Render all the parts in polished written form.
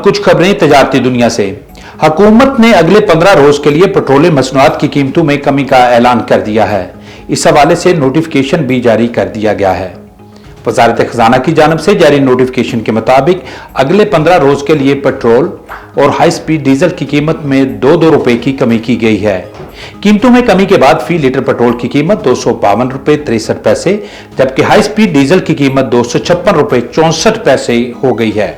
कुछ खबरें तजारती दुनिया से। हुकूमत ने अगले 15 रोज के लिए पेट्रोलियम मसनूआत की कीमतों में कमी का ऐलान कर दिया है। इस हवाले से नोटिफिकेशन भी जारी कर दिया गया है। वजारत खजाना की जानब से जारी नोटिफिकेशन के मुताबिक अगले 15 रोज के लिए पेट्रोल और हाई स्पीड डीजल की कीमत में 2 रुपए की कमी की गई है। कीमतों में कमी के बाद फी लीटर पेट्रोल की कीमत 252 रुपए 63 पैसे, जबकि हाई स्पीड डीजल की कीमत 256 रुपए 64 पैसे हो गई है।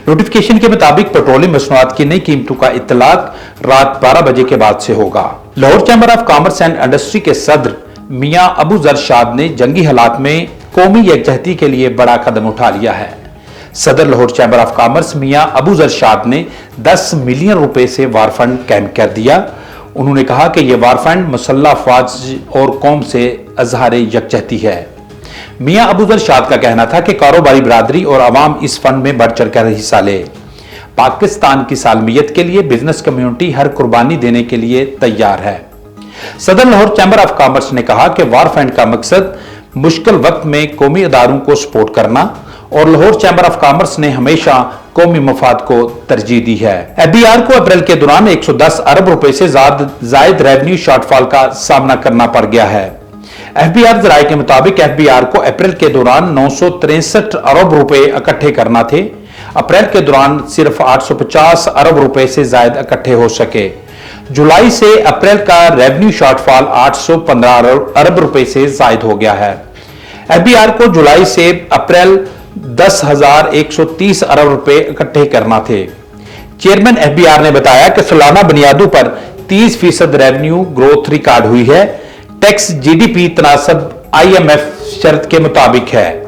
नोटिफिकेशन के मुताबिक पेट्रोलियम मसनूआत की नई कीमतों का इतलाक रात 12 बजे के बाद से होगा। Lahore chamber of commerce and industry के सदर मियां अबू जर शाद ने जंगी हालात में कौमी यकजहती के लिए बड़ा कदम उठा लिया है। सदर लाहौर चैंबर ऑफ कॉमर्स मियां अबू जर शाद ने 10 मिलियन रुपए से वार फंड कायम कर दिया। उन्होंने कहा कि यह वार फंड मुसल्लह अफवाज और कौम से अजहार यकजहती है। मियां अबू जर शाद का कहना था कि कारोबारी बरादरी और अवाम इस फंड में बढ़ चढ़कर हिस्सा ले। पाकिस्तान की सालमियत के लिए बिजनेस कम्युनिटी हर कुर्बानी देने के लिए तैयार है। सदर लाहौर चैंबर ऑफ कॉमर्स ने कहा कि वार फंड का मकसद मुश्किल वक्त में कौमी इदारों को सपोर्ट करना और लाहौर चैंबर ऑफ कॉमर्स ने हमेशा कौमी मफाद को तरजीह दी है। एफबीआर को अप्रैल के दौरान 110 अरब रुपए से जायद रेवेन्यू शॉर्टफॉल का सामना करना पड़ गया है। एफबीआर जराये के मुताबिक एफबीआर को अप्रैल के दौरान 963 अरब रुपए इकट्ठे करना थे। अप्रैल के दौरान सिर्फ 850 अरब रुपए से जायद इकट्ठे हो सके। जुलाई से अप्रैल का रेवेन्यू शॉर्टफॉल 815 अरब रुपए से जायद हो गया है। एफबीआर को जुलाई से अप्रैल 10,130 अरब रुपए इकट्ठे करना थे। चेयरमैन एफबीआर ने बताया कि सालाना बुनियादों पर 30% रेवेन्यू ग्रोथ रिकॉर्ड हुई है। टैक्स जीडीपी तनासब आईएमएफ शर्त के मुताबिक है।